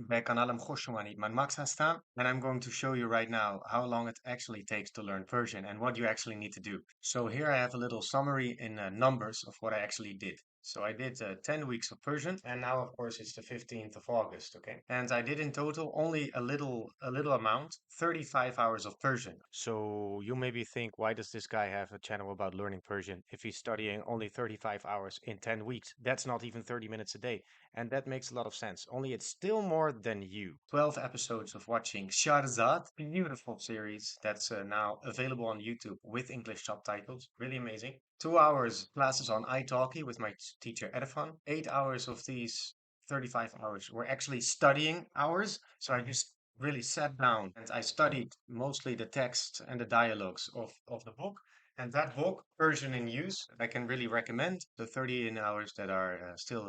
bij kanalem Khoshomani. Mijn Max staan, and I'm going to show you right now how long it actually takes to learn Persian and what you actually need to do. So here I have a little summary in numbers of what I actually did. So I did 10 weeks of Persian, and now of course it's the 15th of August, okay? And I did in total only a little amount, 35 hours of Persian. So you maybe think, why does this guy have a channel about learning Persian if he's studying only 35 hours in 10 weeks? That's not even 30 minutes a day. And that makes a lot of sense. Only it's still more than you. 12 episodes of watching Shahrazad, beautiful series that's now available on YouTube with English subtitles. Really amazing. 2 hours classes on italki with my teacher Edifan. 8 hours of these 35 hours were actually studying hours. So I just really sat down and I studied mostly the text and the dialogues of the book. And that book, Persian in Use, I can really recommend. The 30 hours that are still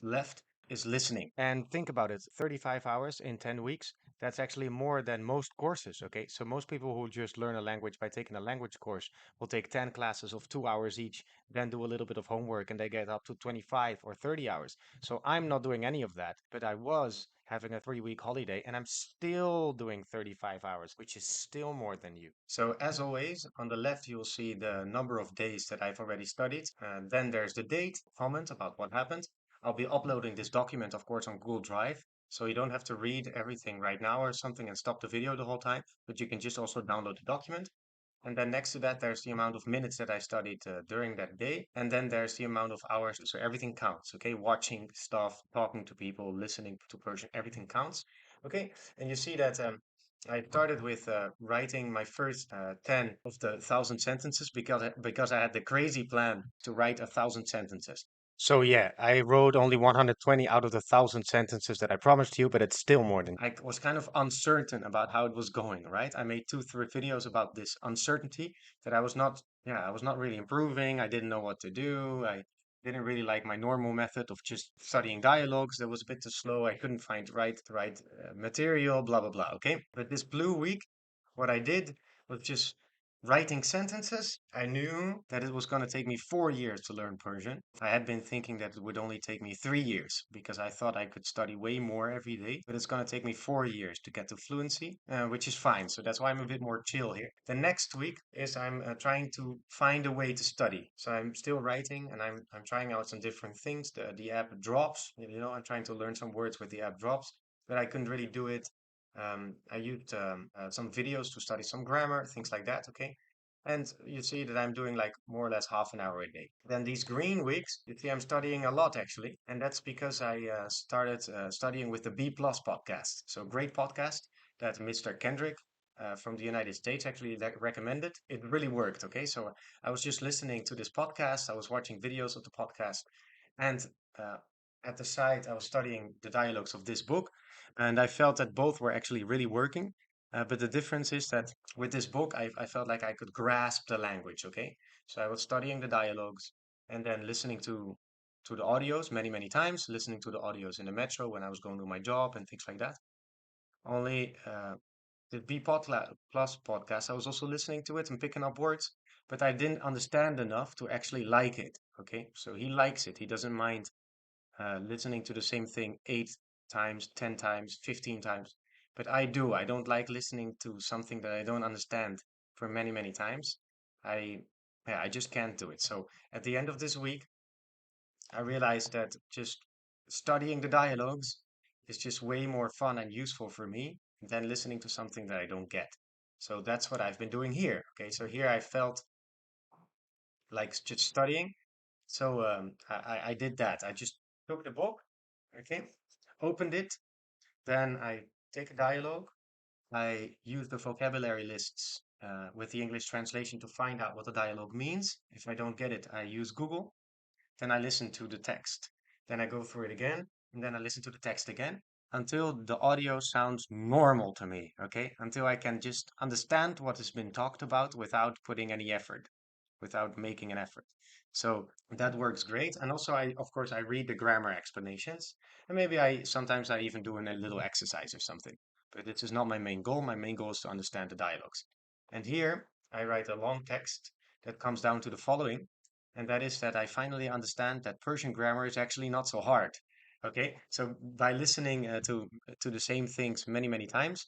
left is listening. And think about it, 35 hours in 10 weeks, that's actually more than most courses, okay? So most people who just learn a language by taking a language course will take 10 classes of 2 hours each, then do a little bit of homework, and they get up to 25 or 30 hours. So I'm not doing any of that, but I was having a 3-week holiday, and I'm still doing 35 hours, which is still more than you. So as always, on the left, you'll see the number of days that I've already studied. And then there's the date, comment about what happened. I'll be uploading this document, of course, on Google Drive. So you don't have to read everything right now or something and stop the video the whole time, but you can just also download the document. And then next to that, there's the amount of minutes that I studied during that day. And then there's the amount of hours. So everything counts, okay? Watching stuff, talking to people, listening to Persian, everything counts, okay? And you see that I started with writing my first 10 of the 1,000 sentences because I had the crazy plan to write 1,000 sentences. So yeah, I wrote only 120 out of the 1,000 sentences that I promised you, but it's still more than I was kind of uncertain about how it was going, right? I made 2, 3 videos about this uncertainty that I was not really improving. I didn't know what to do. I didn't really like my normal method of just studying dialogues. That was a bit too slow. I couldn't find the right material, blah, blah, blah. Okay. But this blue week, what I did was just writing sentences. I knew that it was going to take me 4 years to learn Persian. I had been thinking that it would only take me 3 years because I thought I could study way more every day, but it's going to take me 4 years to get to fluency, which is fine. So that's why I'm a bit more chill here. The next week is I'm trying to find a way to study. So I'm still writing and I'm trying out some different things. The app Drops, I'm trying to learn some words with the app Drops, but I couldn't really do it. I used some videos to study some grammar, things like that, okay? And you see that I'm doing like more or less half an hour a day. Then these green weeks, you see I'm studying a lot actually. And that's because I started studying with the B Plus podcast. So great podcast that Mr. Kendrick from the United States actually recommended. It really worked, okay? So I was just listening to this podcast. I was watching videos of the podcast. And uh, at the side, I was studying the dialogues of this book. And I felt that both were actually really working. But the difference is that with this book, I felt like I could grasp the language, okay? So I was studying the dialogues and then listening to the audios many, many times, listening to the audios in the metro when I was going to my job and things like that. Only the Plus podcast, I was also listening to it and picking up words, but I didn't understand enough to actually like it, okay? So he likes it. He doesn't mind listening to the same thing 8 times, 10 times, 15 times. But I do. I don't like listening to something that I don't understand for many, many times. I, yeah, I just can't do it. So at the end of this week, I realized that just studying the dialogues is just way more fun and useful for me than listening to something that I don't get. So that's what I've been doing here. Okay, so here I felt like just studying. So I did that. I just took the book, okay, opened it, then I take a dialogue. I use the vocabulary lists with the English translation to find out what the dialogue means. If I don't get it, I use Google. Then I listen to the text. Then I go through it again, and then I listen to the text again until the audio sounds normal to me, okay? Until I can just understand what has been talked about without putting any effort, without making an effort. So that works great. And also of course, I read the grammar explanations, and maybe sometimes I even do a little exercise or something. But this is not my main goal. My main goal is to understand the dialogues. And here I write a long text that comes down to the following, and that is that I finally understand that Persian grammar is actually not so hard. Okay, so by listening to the same things many, many times,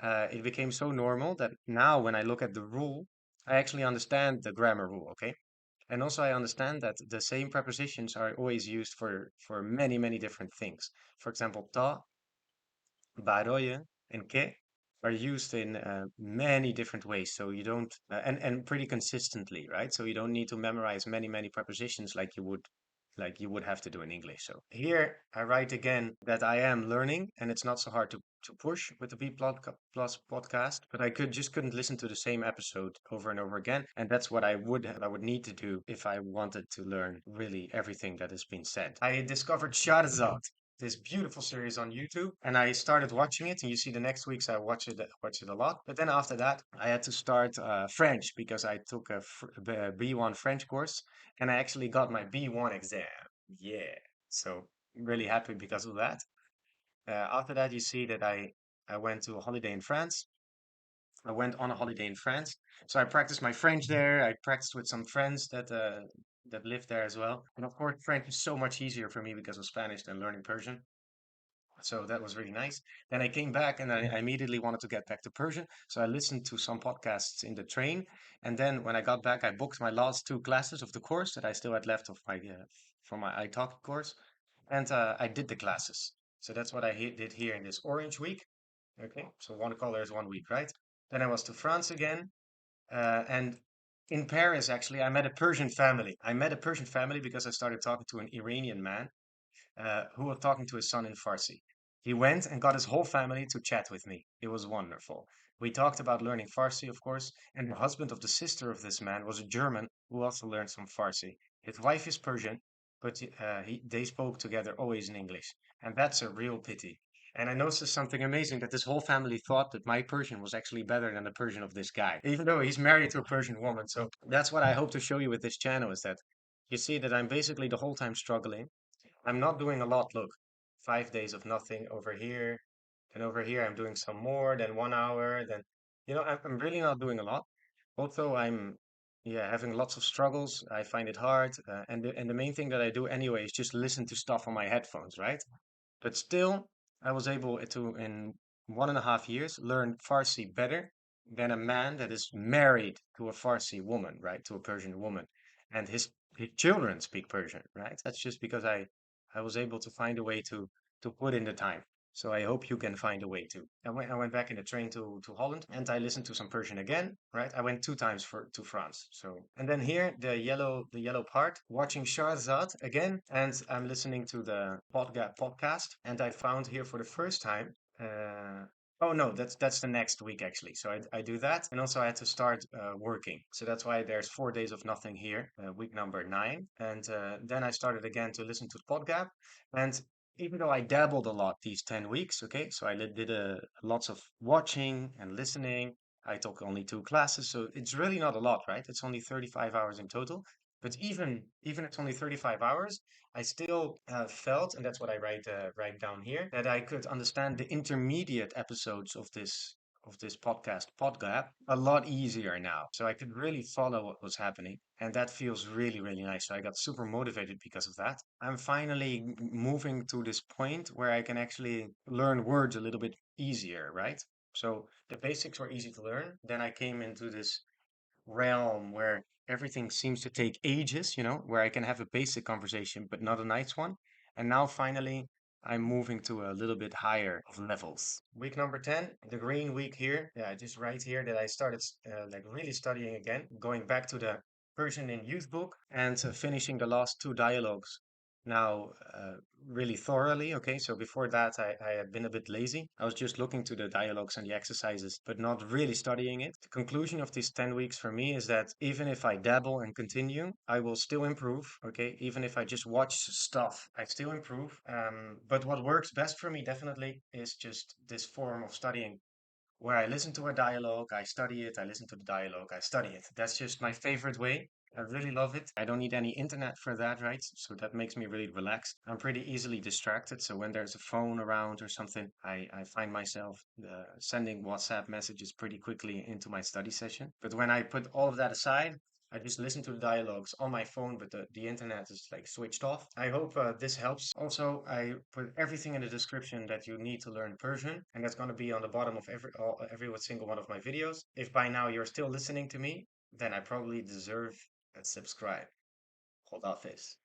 it became so normal that now when I look at the rule, I actually understand the grammar rule. Okay, and also I understand that the same prepositions are always used for many, many different things. For example, ta, baroje, and ke are used in many different ways. So you don't, and pretty consistently, right? So you don't need to memorize many, many prepositions like you would have to do in English. So here I write again that I am learning, and it's not so hard to push with the B plus podcast, but I couldn't listen to the same episode over and over again, and that's what I would need to do if I wanted to learn really everything that has been said. I discovered Shahrazad, this beautiful series on YouTube, and I started watching it. And you see, the next weeks I watch it a lot. But then after that, I had to start French because I took a B1 French course, and I actually got my B1 exam. Yeah, so I'm really happy because of that. After that, you see that I went to a holiday in France. I went on a holiday in France, so I practiced my French there. I practiced with some friends that live there as well. And of course, French is so much easier for me because of Spanish than learning Persian. So that was really nice. Then I came back and I immediately wanted to get back to Persian. So I listened to some podcasts in the train. And then when I got back, I booked my last two classes of the course that I still had left of my from my italki course. And I did the classes. So that's what I did here in this orange week. Okay, so one color is 1 week, right? Then I was to France again. And in Paris, actually, I met a Persian family. I met a Persian family because I started talking to an Iranian man who was talking to his son in Farsi. He went and got his whole family to chat with me. It was wonderful. We talked about learning Farsi, of course, and the husband of the sister of this man was a German who also learned some Farsi. His wife is Persian, but they spoke together always in English, and that's a real pity. And I noticed something amazing that this whole family thought that my Persian was actually better than the Persian of this guy, even though he's married to a Persian woman. So that's what I hope to show you with this channel is that you see that I'm basically the whole time struggling. I'm not doing a lot. Look, 5 days of nothing over here. And over here, I'm doing some more than 1 hour. Then, I'm really not doing a lot. Also, yeah, having lots of struggles. I find it hard. And the main thing that I do anyway is just listen to stuff on my headphones, right? But still, I was able to, in 1.5 years, learn Farsi better than a man that is married to a Farsi woman, right? To a Persian woman. And his children speak Persian, right? That's just because I was able to find a way to put in the time. So I hope you can find a way too. I went back in the train to Holland and I listened to some Persian again, right? I went 2 times to France. So and then here the yellow part, watching Shahrazad again, and I'm listening to the podcast, and I found here for the first time. Oh no, that's the next week actually. So I do that, and also I had to start working. So that's why there's 4 days of nothing here, week number 9, and then I started again to listen to the podcast, and even though I dabbled a lot these 10 weeks, okay, so I did lots of watching and listening. I took only 2 classes, so it's really not a lot, right? It's only 35 hours in total. But even it's only 35 hours, I still felt, and that's what I write down here, that I could understand the intermediate episodes of this podcast a lot easier now. So I could really follow what was happening, and that feels really, really nice. So I got super motivated because of that. I'm finally moving to this point where I can actually learn words a little bit easier, right? So the basics were easy to learn. Then I came into this realm where everything seems to take ages, where I can have a basic conversation, but not a nice one. And now finally, I'm moving to a little bit higher of levels. Week number 10, the green week here. Yeah, I just write here that I started like really studying again, going back to the Persian in Youth book and finishing the last two dialogues now really thoroughly. Okay, so before that, I had been a bit lazy. I was just looking to the dialogues and the exercises, but not really studying it. The conclusion of these 10 weeks for me is that even if I dabble and continue, I will still improve. Okay, even if I just watch stuff, I still improve. But what works best for me definitely is just this form of studying where I listen to a dialogue, I study it, I listen to the dialogue, I study it. That's just my favorite way. I really love it. I don't need any internet for that, right? So that makes me really relaxed. I'm pretty easily distracted. So when there's a phone around or something, I find myself sending WhatsApp messages pretty quickly into my study session. But when I put all of that aside, I just listen to the dialogues on my phone, but the internet is like switched off. I hope this helps. Also, I put everything in the description that you need to learn Persian, and that's going to be on the bottom of every single one of my videos. If by now you're still listening to me, then I probably deserve a subscribe. Hold off this.